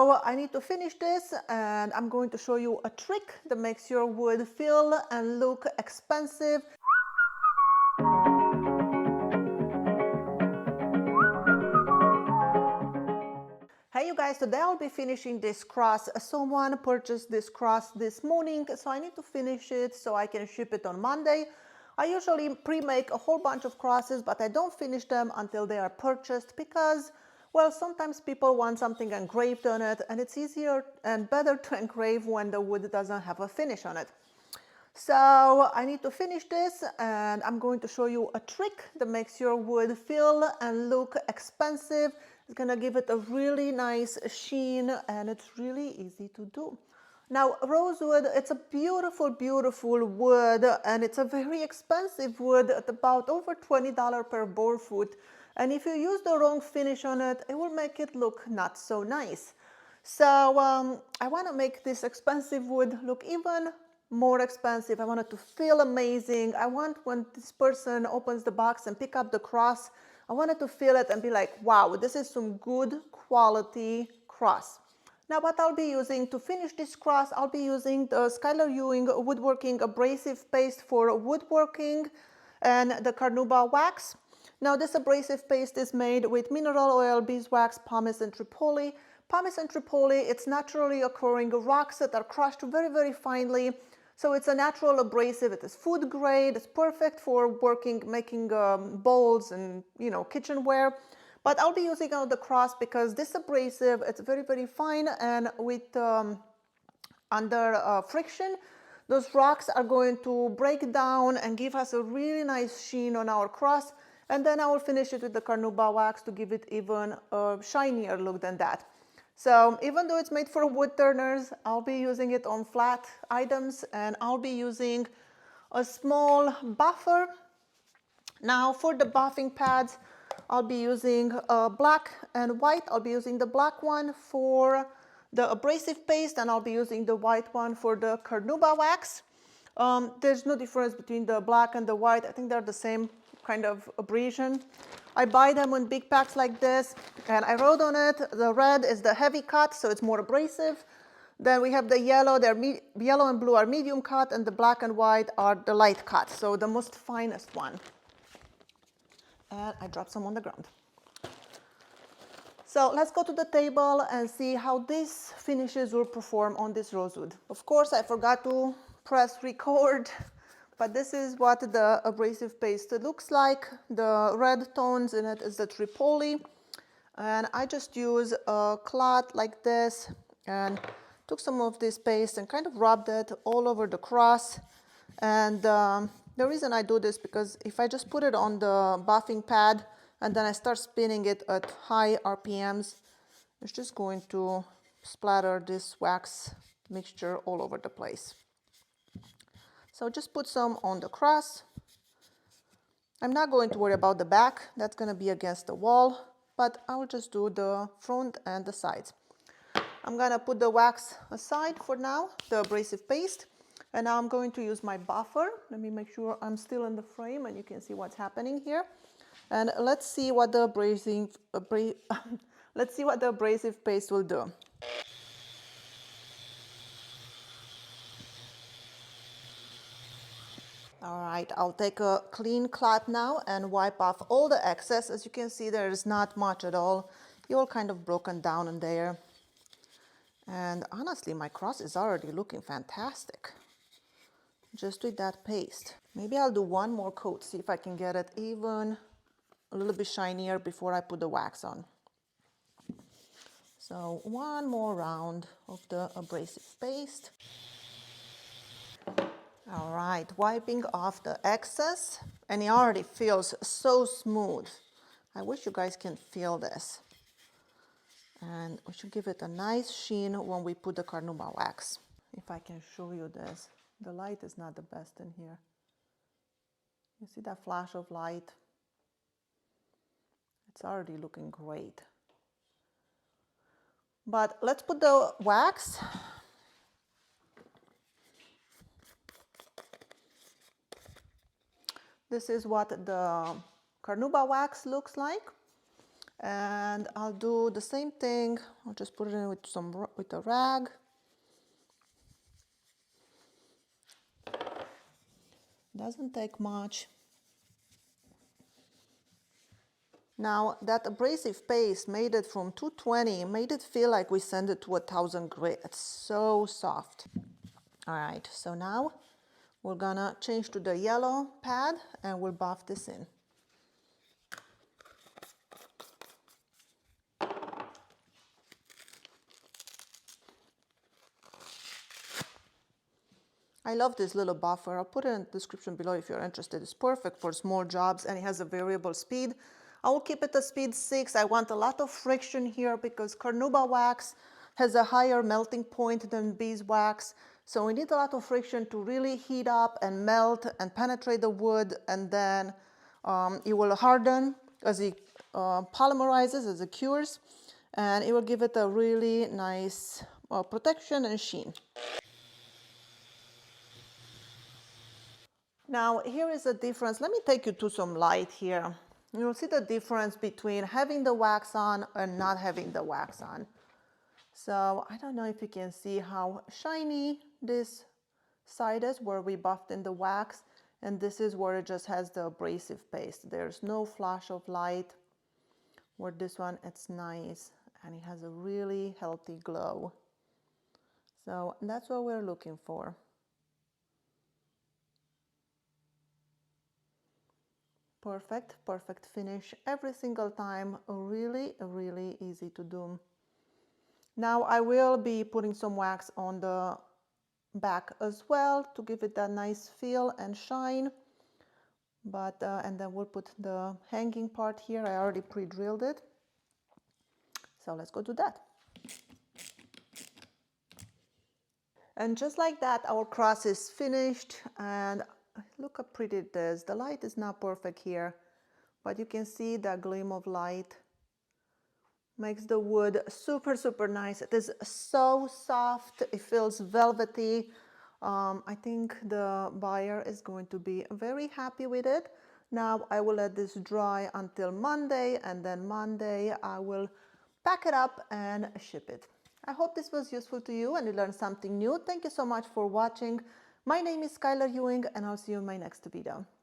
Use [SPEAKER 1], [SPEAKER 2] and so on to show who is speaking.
[SPEAKER 1] So I need to finish this, and I'm going to show you a trick that makes your wood feel and look expensive. Hey you guys, today I'll be finishing this cross. Someone purchased this cross this morning, so I need to finish it so I can ship it on Monday. I usually pre-make a whole bunch of crosses, but I don't finish them until they are purchased because, well, sometimes people want something engraved on it, and it's easier and better to engrave when the wood doesn't have a finish on it. So I need to finish this, and I'm going to show you a trick that makes your wood feel and look expensive. It's gonna give it a really nice sheen, and it's really easy to do. Now, rosewood, it's a beautiful, beautiful wood, and it's a very expensive wood at about over $20 per board foot. And if you use the wrong finish on it, it will make it look not so nice. So I want to make this expensive wood look even more expensive. I want it to feel amazing. I want when this person opens the box and pick up the cross, I want it to feel it and be like, wow, this is some good quality cross. Now what I'll be using to finish this cross, I'll be using the Skylar Ewing Woodworking Abrasive Paste for woodworking and the carnauba wax. Now this abrasive paste is made with mineral oil, beeswax, pumice and tripoli. Pumice and tripoli, it's naturally occurring rocks that are crushed very, very finely. So it's a natural abrasive. It is food grade. It's perfect for working, making bowls and, you know, kitchenware. But I'll be using on the cross because this abrasive, it's very, very fine, and with under friction, those rocks are going to break down and give us a really nice sheen on our cross. And then I will finish it with the carnauba wax to give it even a shinier look than that. So even though it's made for wood turners, I'll be using it on flat items, and I'll be using a small buffer. Now for the buffing pads, I'll be using black and white. I'll be using the black one for the abrasive paste, and I'll be using the white one for the carnauba wax. There's no difference between the black and the white. I think they're the same kind of abrasion. I buy them in big packs like this, and I wrote on it, the red is the heavy cut, so it's more abrasive. Then we have the yellow, yellow and blue are medium cut, and the black and white are the light cut, so the most finest one. And I dropped some on the ground. So let's go to the table and see how these finishes will perform on this rosewood. Of course, I forgot to press record, but this is what the abrasive paste looks like. The red tones in it is the tripoli. And I just use a cloth like this and took some of this paste and kind of rubbed it all over the cross. And the reason I do this because if I just put it on the buffing pad and then I start spinning it at high RPMs, it's just going to splatter this wax mixture all over the place. So just put some on the cross. I'm not going to worry about the back, that's going to be against the wall, but I will just do the front and the sides. I'm going to put the wax aside for now, the abrasive paste, and now I'm going to use my buffer. Let me make sure I'm still in the frame and you can see what's happening here. And let's see what the abrasive paste will do. All right, I'll take a clean cloth now and wipe off all the excess. As you can see, there is not much at all. You're all kind of broken down in there. And honestly, my cross is already looking fantastic. Just with that paste. Maybe I'll do one more coat, see if I can get it even a little bit shinier before I put the wax on. So one more round of the abrasive paste. All right, wiping off the excess, and it already feels so smooth. I wish you guys can feel this. And we should give it a nice sheen when we put the carnauba wax. If I can show you this, the light is not the best in here. You see that flash of light? It's already looking great. But let's put the wax. This is what the carnauba wax looks like. And I'll do the same thing. I'll just put it in with a rag. Doesn't take much. Now that abrasive paste made it from 220, made it feel like we sent it to 1000 grit. It's so soft. All right, so now we're gonna change to the yellow pad and we'll buff this in. I love this little buffer. I'll put it in the description below if you're interested. It's perfect for small jobs and it has a variable speed. I will keep it at speed 6. I want a lot of friction here because carnauba wax has a higher melting point than beeswax. So we need a lot of friction to really heat up and melt and penetrate the wood, and then it will harden as it polymerizes, as it cures, and it will give it a really nice protection and sheen. Now here is the difference. Let me take you to some light here. You'll see the difference between having the wax on and not having the wax on. So I don't know if you can see how shiny this side is where we buffed in the wax, and this is where it just has the abrasive paste. There's no flash of light, where this one it's nice and it has a really healthy glow. So that's what we're looking for. Perfect, perfect finish every single time. Really, really easy to do. Now I will be putting some wax on the back as well to give it that nice feel and shine. But and then we'll put the hanging part here. I already pre-drilled it. So let's go do that. And just like that, our cross is finished, and look how pretty it is. The light is not perfect here, but you can see that gleam of light makes the wood super, super nice. It is so soft, it feels velvety. I think the buyer is going to be very happy with it. Now I will let this dry until Monday, and then Monday I will pack it up and ship it. I hope this was useful to you and you learned something new. Thank you so much for watching. My name is Skylar Ewing and I'll see you in my next video.